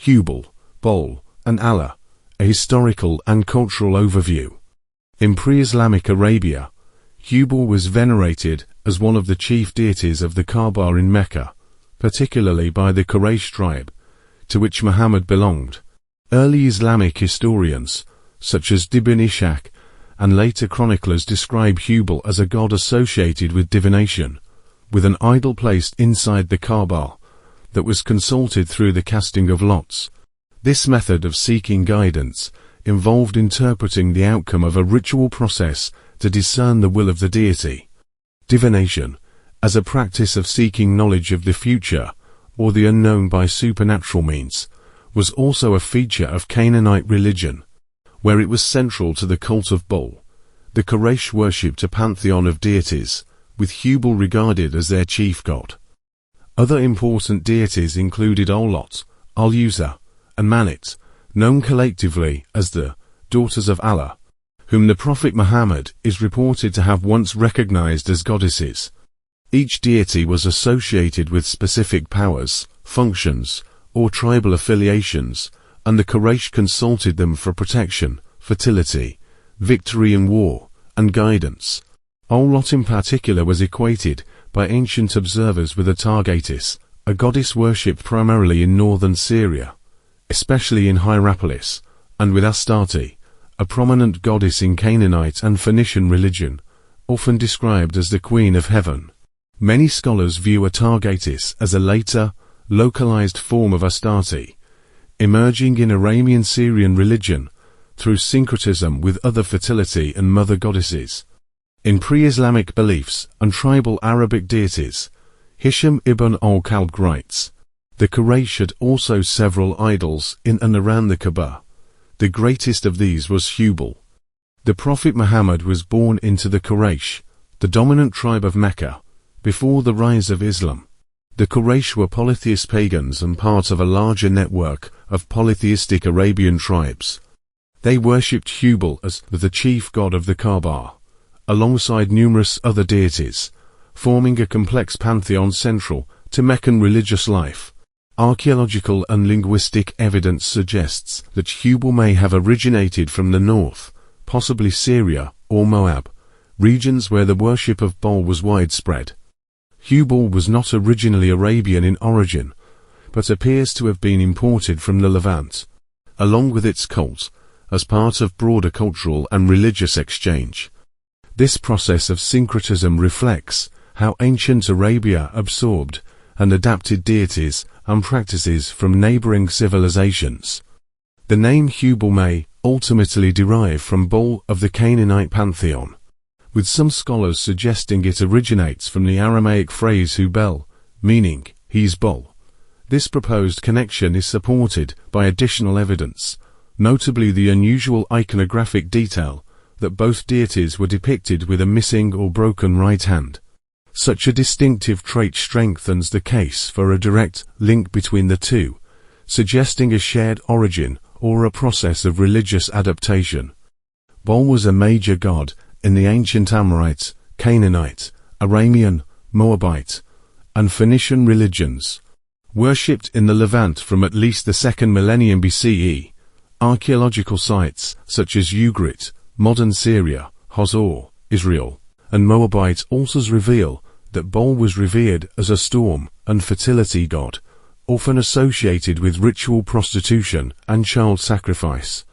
Habul, Baal, and Allah, a historical and cultural overview. In pre-Islamic Arabia, Habul was venerated as one of the chief deities of the Kaaba in Mecca, particularly by the Quraysh tribe, to which Muhammad belonged. Early Islamic historians, such as Ibn Ishaq and later chroniclers, describe Habul as a god associated with divination, with an idol placed inside the Kaaba that was consulted through the casting of lots. This method of seeking guidance involved interpreting the outcome of a ritual process to discern the will of the deity. Divination, as a practice of seeking knowledge of the future or the unknown by supernatural means, was also a feature of Canaanite religion, where it was central to the cult of Baal. The Quraysh worshipped a pantheon of deities, with Habul regarded as their chief god. Other important deities included Al-Lat, Al-Lat, and Manit, known collectively as the daughters of Allah, whom the Prophet Muhammad is reported to have once recognized as goddesses. Each deity was associated with specific powers, functions, or tribal affiliations, and the Quraysh consulted them for protection, fertility, victory in war, and guidance. Al-Lat in particular was equated by ancient observers with 𝗧𝗿𝗱𝗶𝗁𝗱, a goddess worshipped primarily in northern Syria, especially in Hierapolis, and with Astarte, a prominent goddess in Canaanite and Phoenician religion, often described as the Queen of Heaven. Many scholars view 𝗧𝗿𝗱𝗶𝗁𝗱 as a later, localized form of Astarte, emerging in Arabian Syrian religion through syncretism with other fertility and mother goddesses. In pre-Islamic beliefs and tribal Arabic deities, 𝗧𝗿𝗍𝗶𝗁𝗱𝗆 writes, the Quraysh had also several idols in and around the Kaaba. The greatest of these was Habul. The Prophet Muhammad was born into the Quraysh, the dominant tribe of Mecca, before the rise of Islam. The Quraysh were polytheist pagans and part of a larger network of polytheistic Arabian tribes. They worshipped Habul as the chief god of the Kaaba, alongside numerous other deities, forming a complex pantheon central to Meccan religious life. Archaeological and linguistic evidence suggests that Habul may have originated from the north, possibly Syria or Moab, regions where the worship of Baal was widespread. Habul was not originally Arabian in origin, but appears to have been imported from the Levant, along with its cult, as part of broader cultural and religious exchange. This process of syncretism reflects how ancient Arabia absorbed and adapted deities and practices from neighboring civilizations. The name Habul may ultimately derive from Baal of the Canaanite pantheon, with some scholars suggesting it originates from the Aramaic phrase 𝗖𝗆𝗶𝗁𝗆, meaning he's Baal. This proposed connection is supported by additional evidence, notably the unusual iconographic detail that both deities were depicted with a missing or broken right hand. Such a distinctive trait strengthens the case for a direct link between the two, suggesting a shared origin or a process of religious adaptation. Baal was a major god in the ancient Amorite, Canaanite, Aramean, Moabite, and Phoenician religions. Worshipped in the Levant from at least the 2nd millennium BCE, archaeological sites such as Ugarit, modern Syria, Hazor, Israel, and Moabite altars reveal that Baal was revered as a storm and fertility god, often associated with ritual prostitution and child sacrifice.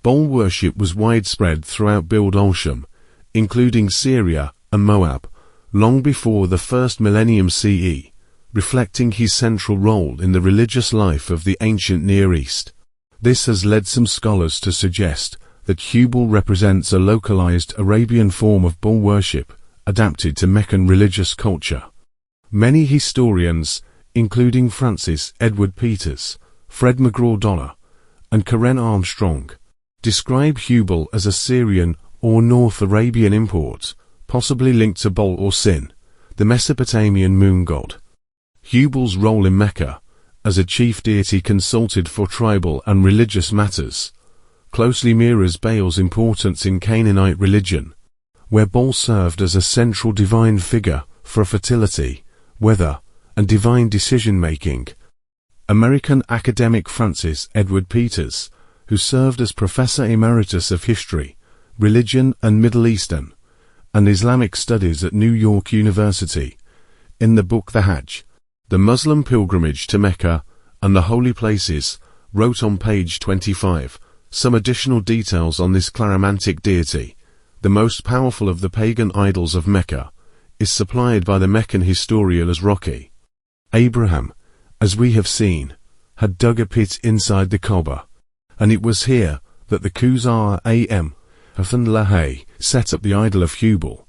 Baal worship was widespread throughout Bild al-Sham, including Syria and Moab, long before the 1st millennium CE, reflecting his central role in the religious life of the ancient Near East. This has led some scholars to suggest that Habul represents a localized Arabian form of Baal worship adapted to Meccan religious culture. Many historians, including Francis Edward Peters, Fred McGraw-Dollar, and Karen Armstrong, describe Habul as a Syrian or North Arabian import, possibly linked to Baal or Sin, the Mesopotamian moon god. Habul's role in Mecca, as a chief deity consulted for tribal and religious matters, closely mirrors Baal's importance in Canaanite religion, where Baal served as a central divine figure for fertility, weather, and divine decision-making. American academic Francis Edward Peters, who served as Professor Emeritus of History, Religion and Middle Eastern and Islamic Studies at New York University, in the book The Hajj, The Muslim Pilgrimage to Mecca and the Holy Places, wrote on page 25 some additional details on this cheiromantic deity. The most powerful of the pagan idols of Mecca is supplied by the Meccan historian as Rocky. Abraham, as we have seen, had dug a pit inside the Kaaba, and it was here that the 𝗖𝗆𝗏𝗶𝗶𝗃 set up the idol of Habul.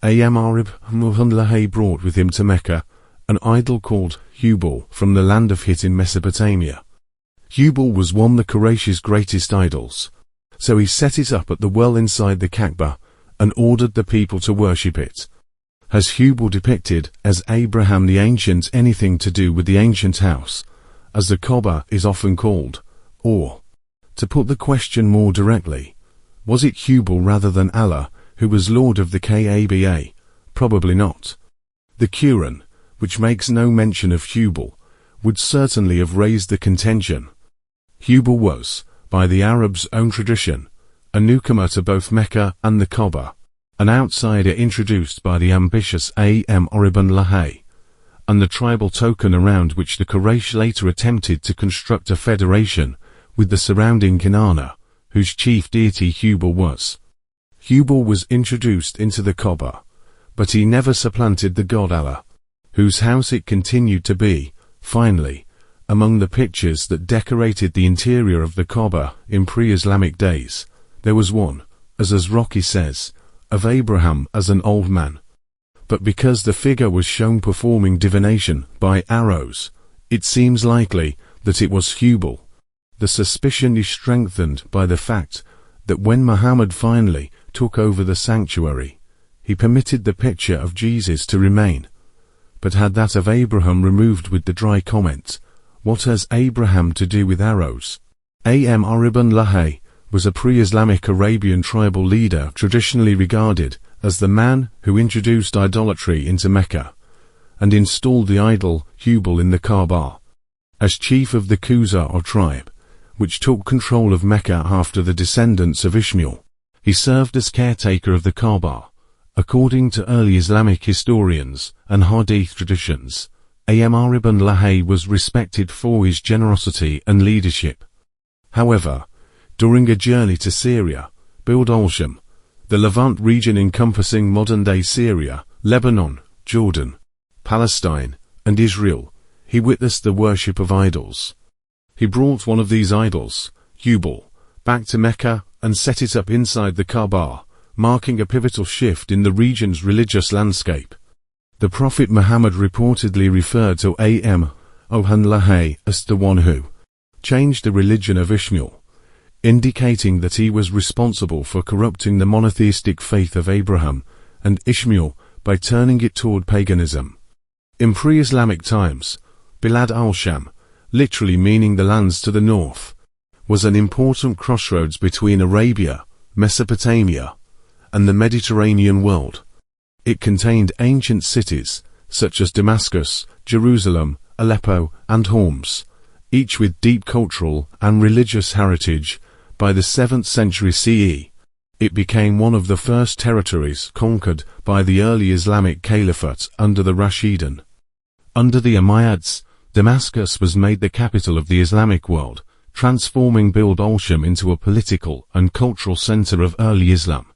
𝗖𝗆𝗏𝗃 brought with him to Mecca an idol called Habul from the land of Hit in Mesopotamia. Habul was one of the Quraysh's greatest idols, so he set it up at the well inside the Kaaba and ordered the people to worship it. Has Habul depicted as Abraham the Ancient anything to do with the ancient house, as the Kaaba is often called, or, to put the question more directly, was it Habul rather than Allah who was Lord of the Kaaba? Probably not. The Quran, which makes no mention of Habul, would certainly have raised the contention. Habul was, by the Arabs' own tradition, a newcomer to both Mecca and the Kaaba, an outsider introduced by the ambitious 𝗖𝗆𝗏𝗃, and the tribal token around which the Quraysh later attempted to construct a federation with the surrounding Canaanite, whose chief deity Habul was. Habul was introduced into the Kaaba, but he never supplanted the god Allah, whose house it continued to be. Finally, among the pictures that decorated the interior of the Kaaba in pre-Islamic days, there was one, as Rocky says, of Abraham as an old man. But because the figure was shown performing divination by arrows, it seems likely that it was Habul. The suspicion is strengthened by the fact that when Muhammad finally took over the sanctuary, he permitted the picture of Jesus to remain, but had that of Abraham removed with the dry comment, "What has Abraham to do with arrows?" 𝗖𝗆𝗏𝗃 was a pre-Islamic Arabian tribal leader traditionally regarded as the man who introduced idolatry into Mecca and installed the idol Habul in the Kaaba. As chief of the 𝗧𝗿𝗍𝗱 tribe, which took control of Mecca after the descendants of Ishmael, he served as caretaker of the Kaaba. According to early Islamic historians and Hadith traditions, 𝗖𝗆𝗏𝗃 was respected for his generosity and leadership. However, during a journey to Syria, 𝗖𝗆𝗱𝗏𝗃, the Levant region encompassing modern-day Syria, Lebanon, Jordan, Palestine, and Israel, he witnessed the worship of idols. He brought one of these idols, Habul, back to Mecca and set it up inside the Kaaba, marking a pivotal shift in the region's religious landscape. The Prophet Muhammad reportedly referred to 𝗖𝗆𝗏𝗃 as the one who changed the religion of Ishmael, indicating that he was responsible for corrupting the monotheistic faith of Abraham and Ishmael by turning it toward paganism. In pre-Islamic times, Bilad al-Sham, literally meaning the lands to the north, was an important crossroads between Arabia, Mesopotamia, and the Mediterranean world. It contained ancient cities such as Damascus, Jerusalem, Aleppo, and Homs, each with deep cultural and religious heritage. By the 7th century CE, it became one of the first territories conquered by the early Islamic Caliphate under the Rashidun. Under the Umayyads, Damascus was made the capital of the Islamic world, transforming Bilad al-Sham into a political and cultural center of early Islam.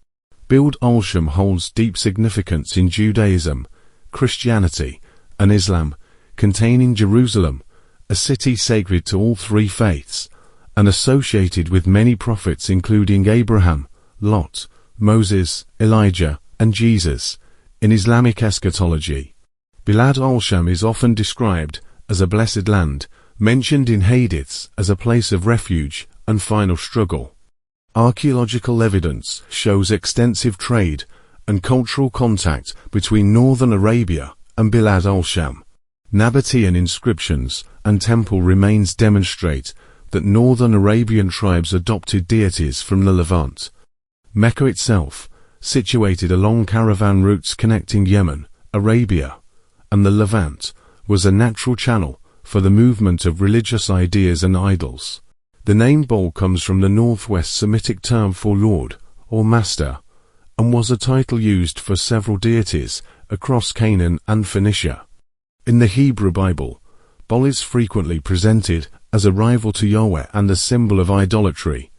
Bilad al-Sham holds deep significance in Judaism, Christianity, and Islam, containing Jerusalem, a city sacred to all three faiths, and associated with many prophets including Abraham, Lot, Moses, Elijah, and Jesus. In Islamic eschatology, Bilad al-Sham is often described as a blessed land, mentioned in hadiths as a place of refuge and final struggle. Archaeological evidence shows extensive trade and cultural contact between northern Arabia and Bilad al-Sham. Nabatean inscriptions and temple remains demonstrate that northern Arabian tribes adopted deities from the Levant. Mecca itself, situated along caravan routes connecting Yemen, Arabia, and the Levant, was a natural channel for the movement of religious ideas and idols. The name Baal comes from the Northwest Semitic term for lord or master, and was a title used for several deities across Canaan and Phoenicia. In the Hebrew Bible, Baal is frequently presented as a rival to Yahweh and a symbol of idolatry,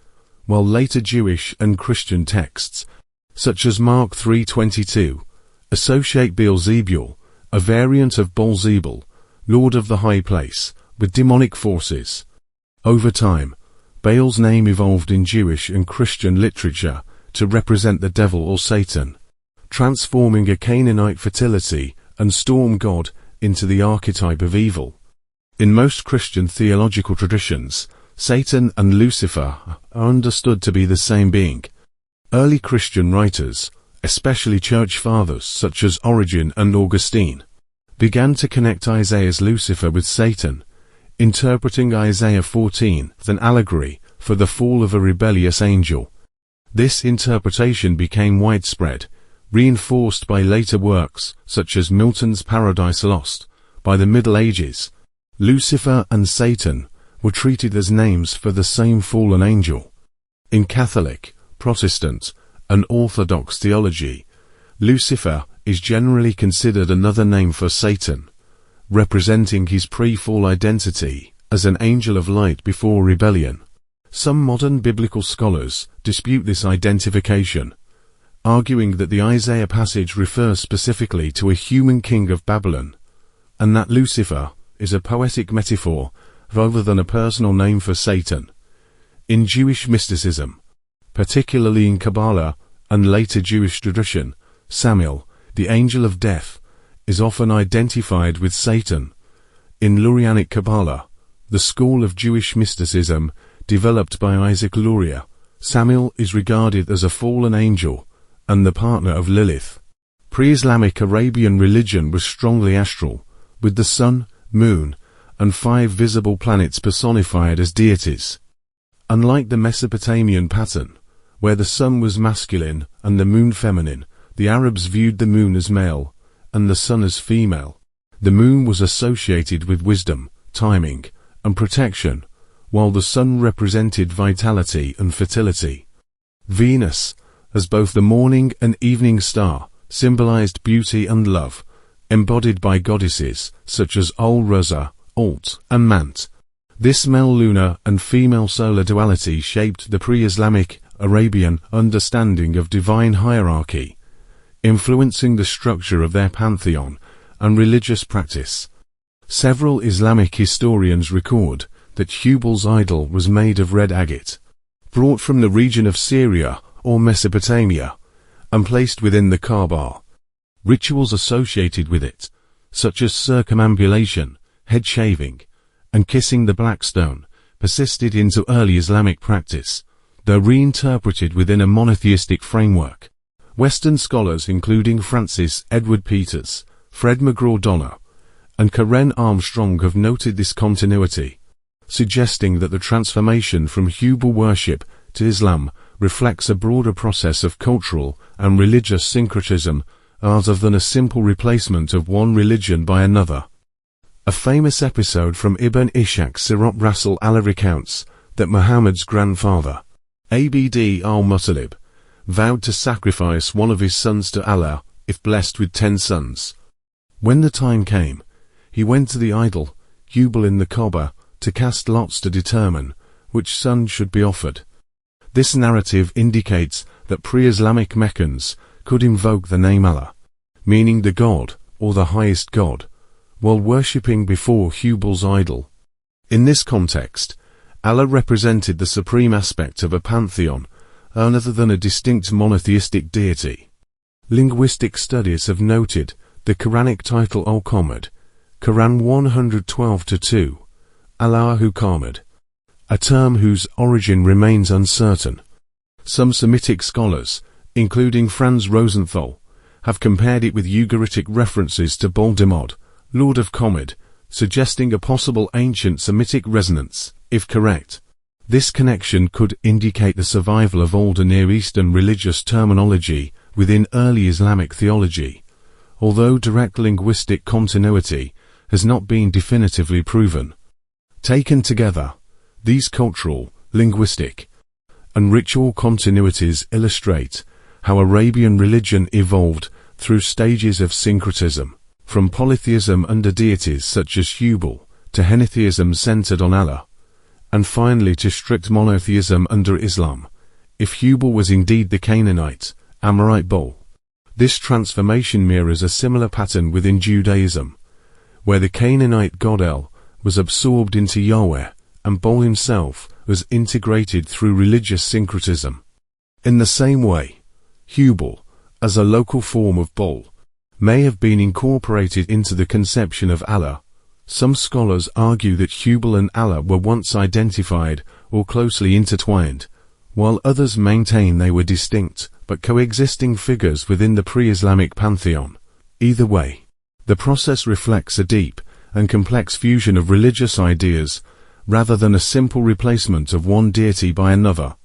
while later Jewish and Christian texts, such as Mark 3:22, associate Beelzebul, a variant of Baal-zebul, lord of the high place, with demonic forces. Over time, Baal's name evolved in Jewish and Christian literature to represent the devil or Satan, transforming a Canaanite fertility and storm god into the archetype of evil. In most Christian theological traditions, Satan and Lucifer are understood to be the same being. Early Christian writers, especially church fathers such as Origen and Augustine, began to connect Isaiah's Lucifer with Satan, interpreting Isaiah 14 as an allegory for the fall of a rebellious angel. This interpretation became widespread, reinforced by later works such as Milton's Paradise Lost. By the Middle Ages, Lucifer and Satan were treated as names for the same fallen angel. In Catholic, Protestant, and Orthodox theology, Lucifer is generally considered another name for Satan, representing his pre-fall identity as an angel of light before rebellion. Some modern biblical scholars dispute this identification, arguing that the Isaiah passage refers specifically to a human king of Babylon, and that Lucifer is a poetic metaphor rather than a personal name for Satan. In Jewish mysticism, particularly in Kabbalah and later Jewish tradition, Samuel, the angel of death, is often identified with Satan. In Lurianic Kabbalah, the school of Jewish mysticism developed by Isaac Luria, Samuel is regarded as a fallen angel and the partner of Lilith. Pre-Islamic Arabian religion was strongly astral, with the sun, moon, and 5 visible planets personified as deities. Unlike the Mesopotamian pattern, where the sun was masculine and the moon feminine, the Arabs viewed the moon as male and the sun as female. The moon was associated with wisdom, timing, and protection, while the sun represented vitality and fertility. Venus, as both the morning and evening star, symbolized beauty and love, embodied by goddesses such as 𝗧𝗿𝗱𝗏, and Mant. This male lunar and female solar duality shaped the pre-Islamic Arabian understanding of divine hierarchy, influencing the structure of their pantheon and religious practice. Several Islamic historians record that Habul's idol was made of red agate, brought from the region of Syria or Mesopotamia, and placed within the Kaaba. Rituals associated with it, such as circumambulation, head shaving, and kissing the black stone, persisted into early Islamic practice, though reinterpreted within a monotheistic framework. Western scholars including Francis Edward Peters, Fred McGraw-Donner, and Karen Armstrong have noted this continuity, suggesting that the transformation from Habul worship to Islam reflects a broader process of cultural and religious syncretism rather than a simple replacement of one religion by another. A famous episode from Ibn Ishaq Sirot Rasul Allah recounts that Muhammad's grandfather, Abd al-Muttalib, vowed to sacrifice one of his sons to Allah if blessed with 10 sons. When the time came, he went to the idol, Habul in the Kaaba, to cast lots to determine which son should be offered. This narrative indicates that pre-Islamic Meccans could invoke the name Allah, meaning the God or the highest God, while worshipping before Habul's idol. In this context, Allah represented the supreme aspect of a pantheon rather than a distinct monotheistic deity. Linguistic studies have noted the Quranic title Al-Qamad, Quran 112-2, Allahu-Qamad, a term whose origin remains uncertain. Some Semitic scholars, including Franz Rosenthal, have compared it with Ugaritic references to Baal-Demod, Lord of Qamad, suggesting a possible ancient Semitic resonance, if correct. This connection could indicate the survival of older Near Eastern religious terminology within early Islamic theology, although direct linguistic continuity has not been definitively proven. Taken together, these cultural, linguistic, and ritual continuities illustrate how Arabian religion evolved through stages of syncretism, from polytheism under deities such as Habul, to henotheism centered on Allah, and finally to strict monotheism under Islam, if Habul was indeed the Canaanite, Amorite Baal. This transformation mirrors a similar pattern within Judaism, where the Canaanite god El was absorbed into Yahweh, and Baal himself was integrated through religious syncretism. In the same way, Habul, as a local form of Baal, may have been incorporated into the conception of Allah. Some scholars argue that Habul and Allah were once identified or closely intertwined, while others maintain they were distinct but coexisting figures within the pre-Islamic pantheon. Either way, the process reflects a deep and complex fusion of religious ideas rather than a simple replacement of one deity by another.